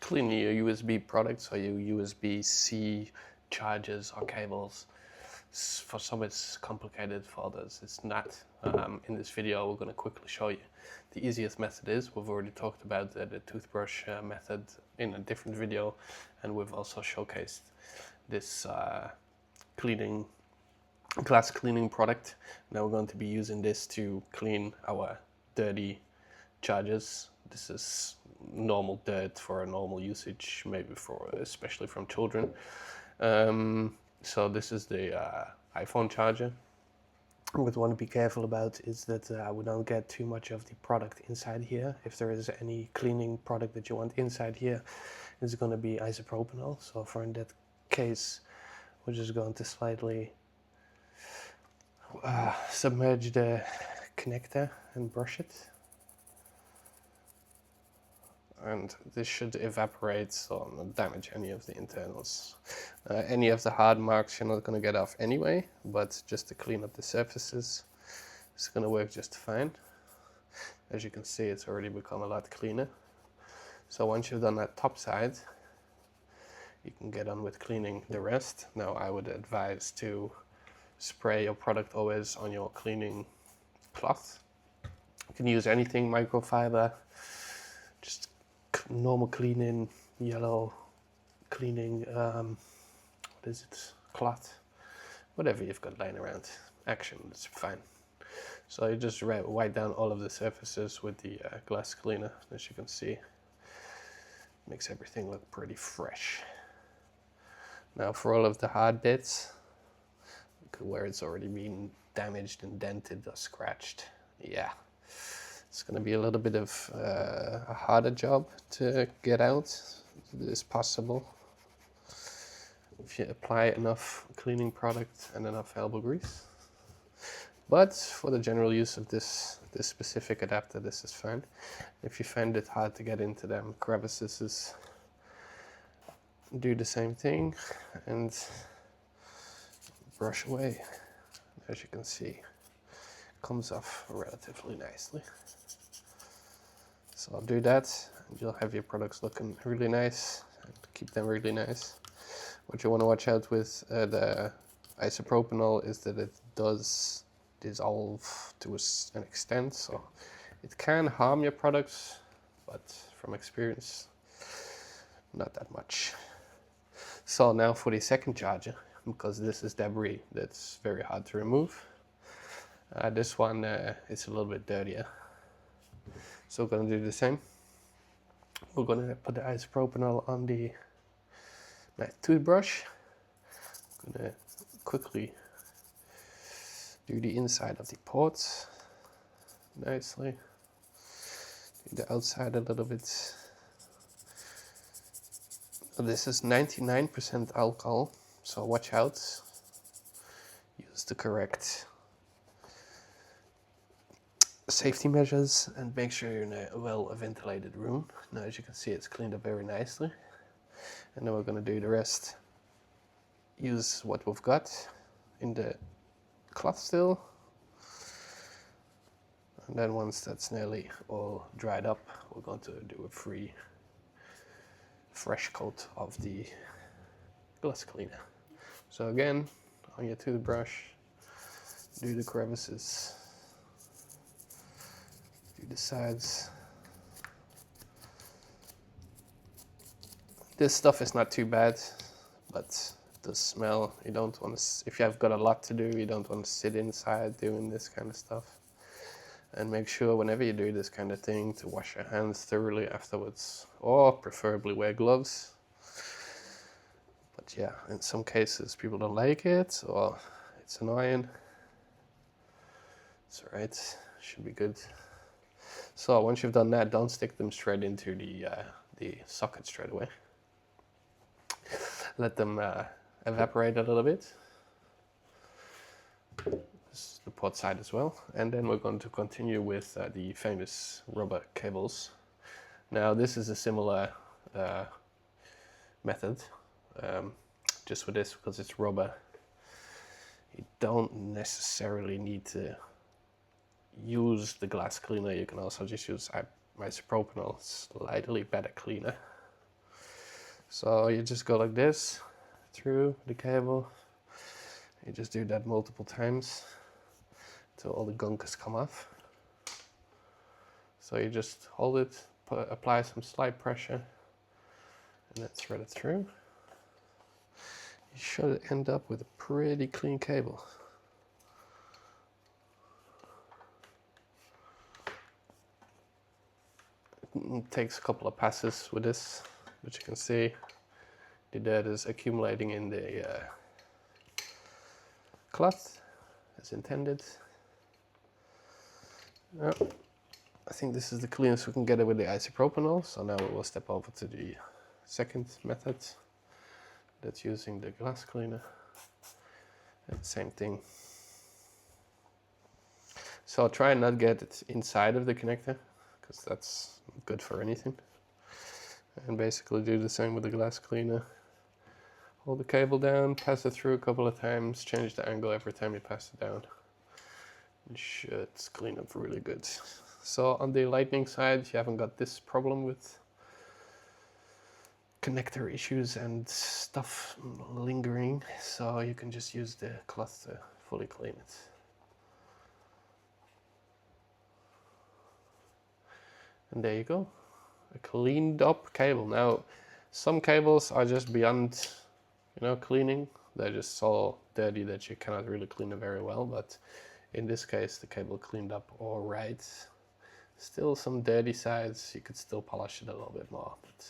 clean your USB products or your USB-C chargers or cables. For some it's complicated, for others it's not. In this video we're going to quickly show you. The easiest method is, we've already talked about the toothbrush method in a different video, and we've also showcased this glass cleaning product. Now we're going to be using this to clean our dirty chargers. This is normal dirt for a normal usage, maybe for especially from children. So this is the iPhone charger. What we want to be careful about is that we don't get too much of the product inside here. If there is any cleaning product that you want inside here, it's going to be isopropyl. So for in that case, we're just going to slightly submerge the connector and brush it. And this should evaporate, so not damage any of the internals. Any of the hard marks you're not going to get off anyway, but just to clean up the surfaces, it's going to work just fine. As you can see, it's already become a lot cleaner. So once you've done that top side, you can get on with cleaning the rest. Now I would advise to spray your product always on your cleaning cloth. You can use anything, microfiber, just normal cleaning, yellow cleaning, what is it, cloth, whatever you've got laying around. Action, it's fine. So you just wipe down all of the surfaces with the glass cleaner. As you can see, makes everything look pretty fresh. Now for all of the hard bits, where it's already been damaged and dented or scratched, yeah, it's going to be a little bit of a harder job to get out. It is possible if you apply enough cleaning product and enough elbow grease. But for the general use of this specific adapter, this is fine. If you find it hard to get into them crevices, do the same thing and brush away. As you can see, comes off relatively nicely. So I'll do that, and you'll have your products looking really nice, and keep them really nice. What you want to watch out with the isopropyl is that it does dissolve to an extent, so it can harm your products, but from experience, not that much. So now for the second charger, because this is debris that's very hard to remove. This one is a little bit dirtier. So we're going to do the same. We're going to put the isopropyl on the toothbrush. I'm going to quickly do the inside of the ports nicely. Do the outside a little bit. This is 99% alcohol, so watch out. Use the correct safety measures and make sure you're in a well ventilated room. Now as you can see, it's cleaned up very nicely, and then we're going to do the rest. Use what we've got in the cloth still, and then once that's nearly all dried up, we're going to do a fresh coat of the glass cleaner. So again, on your toothbrush, do the crevices, do the sides. This stuff is not too bad, but it does smell. You don't want to, if you have got a lot to do, you don't want to sit inside doing this kind of stuff. And make sure whenever you do this kind of thing to wash your hands thoroughly afterwards, or preferably wear gloves. But yeah, in some cases people don't like it, or it's annoying. It's alright, should be good. So once you've done that, don't stick them straight into the socket straight away. Let them evaporate a little bit. This is the pot side as well. And then we're going to continue with the famous rubber cables. Now this is a similar method, just for this, because it's rubber. You don't necessarily need to use the glass cleaner. You can also just use isopropyl, slightly better cleaner. So you just go like this through the cable. You just do that multiple times till all the gunk has come off. So you just hold it, apply some slight pressure, and then thread it through. You should end up with a pretty clean cable. It takes a couple of passes with this, but you can see the dirt is accumulating in the cloth as intended. I think this is the cleanest we can get it with the isopropyl, so now we will step over to the second method. That's using the glass cleaner. And same thing. So I'll try and not get it inside of the connector, because that's not good for anything. And basically do the same with the glass cleaner. Hold the cable down, pass it through a couple of times, change the angle every time you pass it down. It should clean up really good. So on the lightning side, you haven't got this problem with connector issues and stuff lingering, so you can just use the cloth to fully clean it. And there you go, a cleaned up cable. Now, some cables are just beyond, cleaning. They're just so dirty that you cannot really clean them very well, but in this case, the cable cleaned up all right. Still some dirty sides, you could still polish it a little bit more, but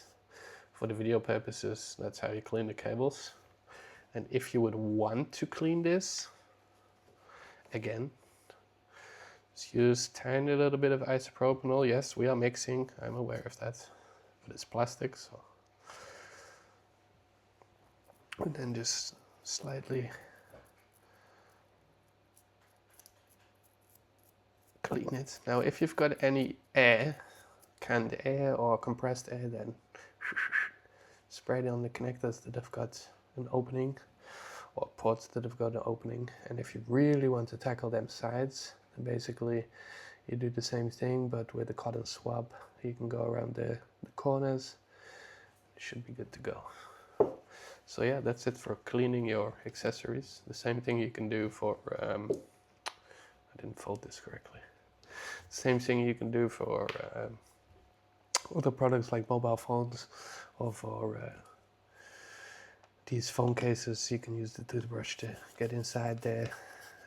for the video purposes, that's how you clean the cables. And if you would want to clean this, again, just use tiny little bit of isopropyl. Yes, we are mixing, I'm aware of that, but it's plastic, so. And then just slightly clean it. Now, if you've got any air, canned air or compressed air, then spray it on the connectors that have got an opening, or ports that have got an opening. And if you really want to tackle them sides, then basically you do the same thing, but with a cotton swab. You can go around the corners. It should be good to go. So yeah, that's it for cleaning your accessories. The same thing you can do for, I didn't fold this correctly. Same thing you can do for other products like mobile phones, or for these phone cases. You can use the toothbrush to get inside there,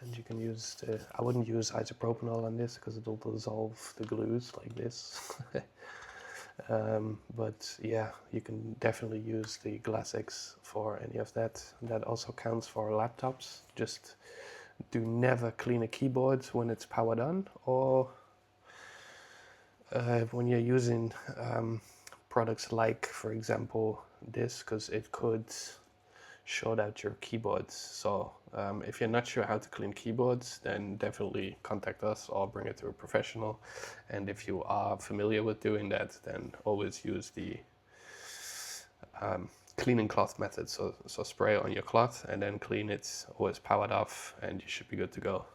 and you can use I wouldn't use isopropyl on this because it'll dissolve the glues like this. But yeah, you can definitely use the Glass X for any of that. That also counts for laptops. Just do never clean a keyboard when it's powered on, or when you're using products like, for example, this, because it could short out your keyboards. So if you're not sure how to clean keyboards, then definitely contact us or bring it to a professional. And if you are familiar with doing that, then always use the cleaning cloth method. So spray on your cloth and then clean it, always powered off, and you should be good to go.